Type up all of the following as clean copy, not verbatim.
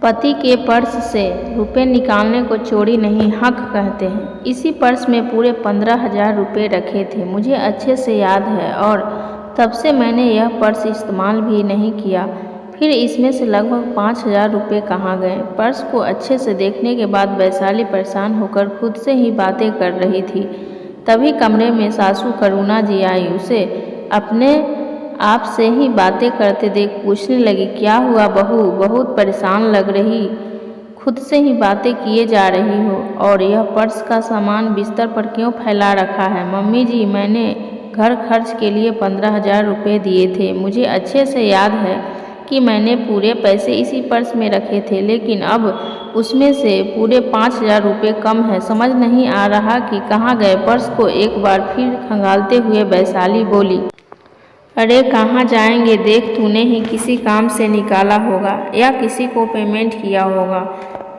पति के पर्स से रुपए निकालने को चोरी नहीं हक कहते हैं। इसी पर्स में पूरे 15,000 रुपये रखे थे। मुझे अच्छे से याद है और तब से मैंने यह पर्स इस्तेमाल भी नहीं किया। फिर इसमें से लगभग 5,000 रुपये कहाँ गए? पर्स को अच्छे से देखने के बाद वैशाली परेशान होकर खुद से ही बातें कर रही थी। तभी कमरे में सासू करुणा जी आई। उसे अपने आप से ही बातें करते देख पूछने लगी, क्या हुआ बहू, बहुत परेशान लग रही, खुद से ही बातें किए जा रही हो और यह पर्स का सामान बिस्तर पर क्यों फैला रखा है? मम्मी जी, मैंने घर खर्च के लिए 15,000 रुपये दिए थे। मुझे अच्छे से याद है कि मैंने पूरे पैसे इसी पर्स में रखे थे, लेकिन अब उसमें से पूरे 5,000 रुपये कम है। समझ नहीं आ रहा कि कहाँ गए। पर्स को एक बार फिर खंगालते हुए वैशाली बोली, अरे कहाँ जाएंगे, देख तूने ही किसी काम से निकाला होगा या किसी को पेमेंट किया होगा।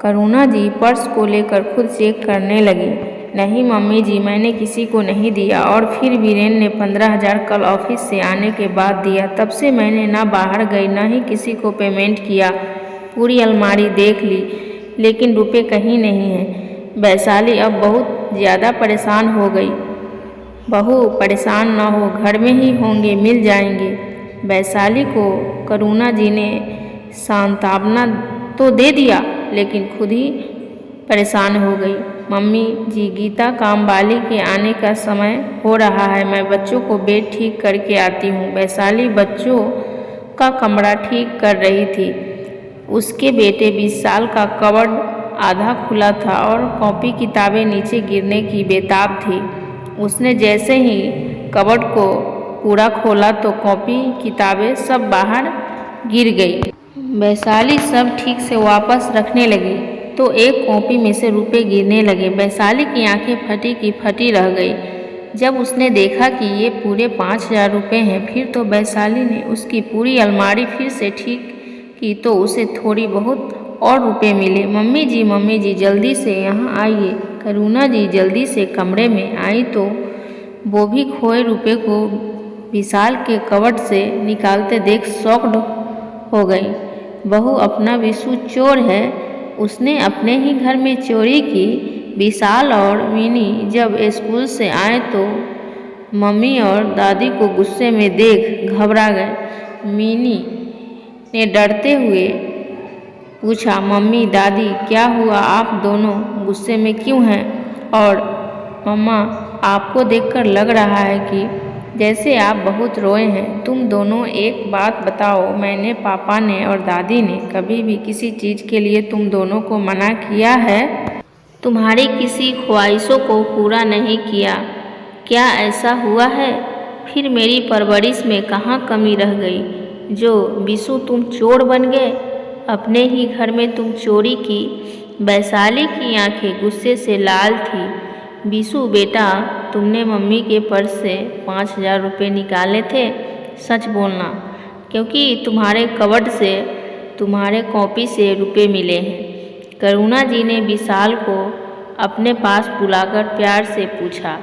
करुणा जी पर्स को लेकर खुद चेक करने लगी। नहीं मम्मी जी, मैंने किसी को नहीं दिया और फिर वीरेन ने 15,000 कल ऑफिस से आने के बाद दिया। तब से मैंने ना बाहर गई ना ही किसी को पेमेंट किया। पूरी अलमारी देख ली लेकिन रुपये कहीं नहीं हैं। वैशाली अब बहुत ज़्यादा परेशान हो गई। बहू परेशान न हो, घर में ही होंगे, मिल जाएंगे। वैशाली को करुणा जी ने सांत्वना तो दे दिया लेकिन खुद ही परेशान हो गई। मम्मी जी, गीता कामवाली के आने का समय हो रहा है, मैं बच्चों को बेड ठीक करके आती हूँ। वैशाली बच्चों का कमरा ठीक कर रही थी। उसके बेटे 20 साल का कबर्ड आधा खुला था और कॉपी किताबें नीचे गिरने की बेताब थी। उसने जैसे ही कबर्ड को पूरा खोला तो कॉपी किताबें सब बाहर गिर गई। वैशाली सब ठीक से वापस रखने लगी तो एक कॉपी में से रुपए गिरने लगे। वैशाली की आंखें फटी की फटी रह गई जब उसने देखा कि ये पूरे 5,000 रुपये हैं। फिर तो वैशाली ने उसकी पूरी अलमारी फिर से ठीक की तो उसे थोड़ी बहुत और रुपए मिले। मम्मी जी जल्दी से यहाँ आइए। करुणा जी जल्दी से कमरे में आई तो वो भी खोए रुपए को विशाल के कबर्ड से निकालते देख शॉक्ड हो गई। बहू, अपना विशु चोर है, उसने अपने ही घर में चोरी की। विशाल और मिनी जब स्कूल से आए तो मम्मी और दादी को गुस्से में देख घबरा गए। मिनी ने डरते हुए पूछा, मम्मी दादी क्या हुआ, आप दोनों गुस्से में क्यों हैं? और मम्मा, आपको देखकर लग रहा है कि जैसे आप बहुत रोए हैं। तुम दोनों एक बात बताओ, मैंने, पापा ने और दादी ने कभी भी किसी चीज़ के लिए तुम दोनों को मना किया है? तुम्हारी किसी ख्वाहिशों को पूरा नहीं किया, क्या ऐसा हुआ है? फिर मेरी परवरिश में कहाँ कमी रह गई जो विशु तुम चोर बन गए? अपने ही घर में तुम चोरी की। वैशाली की आंखें गुस्से से लाल थी। विशु बेटा, तुमने मम्मी के पर्स से 5,000 रुपये निकाले थे, सच बोलना, क्योंकि तुम्हारे कबर्ड से तुम्हारे कॉपी से रुपये मिले हैं। करुणा जी ने विशाल को अपने पास बुलाकर प्यार से पूछा।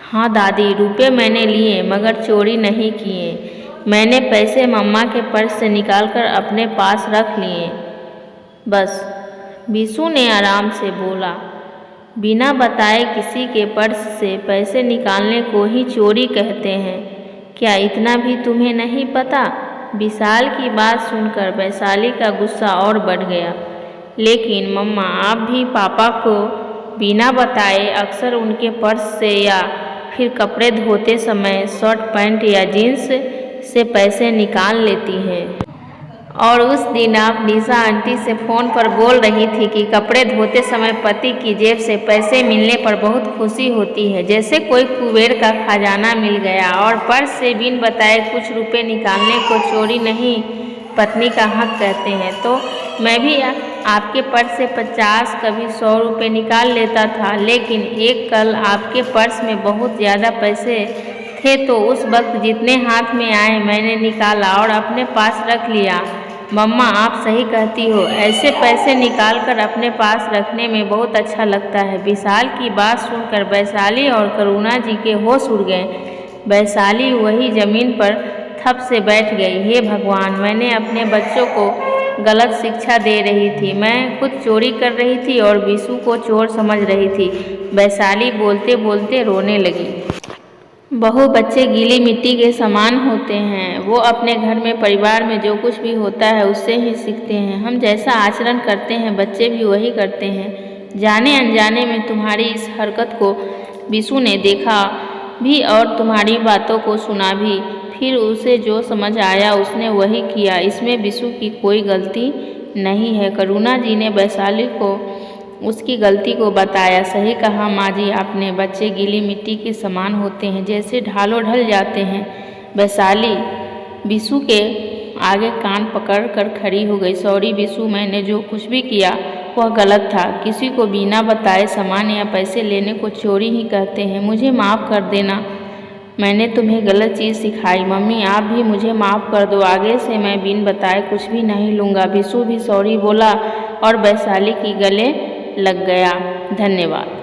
हाँ दादी, रुपये मैंने लिए मगर चोरी नहीं किए। मैंने पैसे मम्मा के पर्स से निकालकर अपने पास रख लिए बस, विशु ने आराम से बोला। बिना बताए किसी के पर्स से पैसे निकालने को ही चोरी कहते हैं, क्या इतना भी तुम्हें नहीं पता? विशाल की बात सुनकर वैशाली का गुस्सा और बढ़ गया। लेकिन मम्मा, आप भी पापा को बिना बताए अक्सर उनके पर्स से या फिर कपड़े धोते समय शर्ट पैंट या जीन्स से पैसे निकाल लेती हैं। और उस दिन आप निशा आंटी से फ़ोन पर बोल रही थी कि कपड़े धोते समय पति की जेब से पैसे मिलने पर बहुत खुशी होती है, जैसे कोई कुबेर का खजाना मिल गया। और पर्स से बिन बताए कुछ रुपए निकालने को चोरी नहीं, पत्नी का हक कहते हैं। तो मैं भी आपके पर्स से 50, कभी 100 रुपये निकाल लेता था, लेकिन एक कल आपके पर्स में बहुत ज़्यादा पैसे थे तो उस वक्त जितने हाथ में आए मैंने निकाला और अपने पास रख लिया। मम्मा, आप सही कहती हो, ऐसे पैसे निकालकर अपने पास रखने में बहुत अच्छा लगता है। विशाल की बात सुनकर वैशाली और करुणा जी के होश उड़ गए। वैशाली वही जमीन पर थप से बैठ गई। हे भगवान, मैंने अपने बच्चों को गलत शिक्षा दे रही थी। मैं खुद चोरी कर रही थी और बिशु को चोर समझ रही थी। वैशाली बोलते बोलते रोने लगी। बहु बच्चे गीली मिट्टी के समान होते हैं। वो अपने घर में परिवार में जो कुछ भी होता है उससे ही सीखते हैं। हम जैसा आचरण करते हैं बच्चे भी वही करते हैं। जाने अनजाने में तुम्हारी इस हरकत को बिशु ने देखा भी और तुम्हारी बातों को सुना भी। फिर उसे जो समझ आया उसने वही किया। इसमें बिशु की कोई गलती नहीं है। करुणा जी ने वैशाली को उसकी गलती को बताया। सही कहा माँ जी आपने, बच्चे गीली मिट्टी के समान होते हैं, जैसे ढालो ढल जाते हैं। वैशाली बिशु के आगे कान पकड़ कर खड़ी हो गई। सॉरी बिशु, मैंने जो कुछ भी किया वह गलत था। किसी को बिना बताए सामान या पैसे लेने को चोरी ही कहते हैं। मुझे माफ़ कर देना, मैंने तुम्हें गलत चीज़ सिखाई। मम्मी आप भी मुझे माफ़ कर दो, आगे से मैं बिन बताए कुछ भी नहीं लूँगा। बिशु भी सॉरी बोला और वैशाली की गले लग गया। धन्यवाद।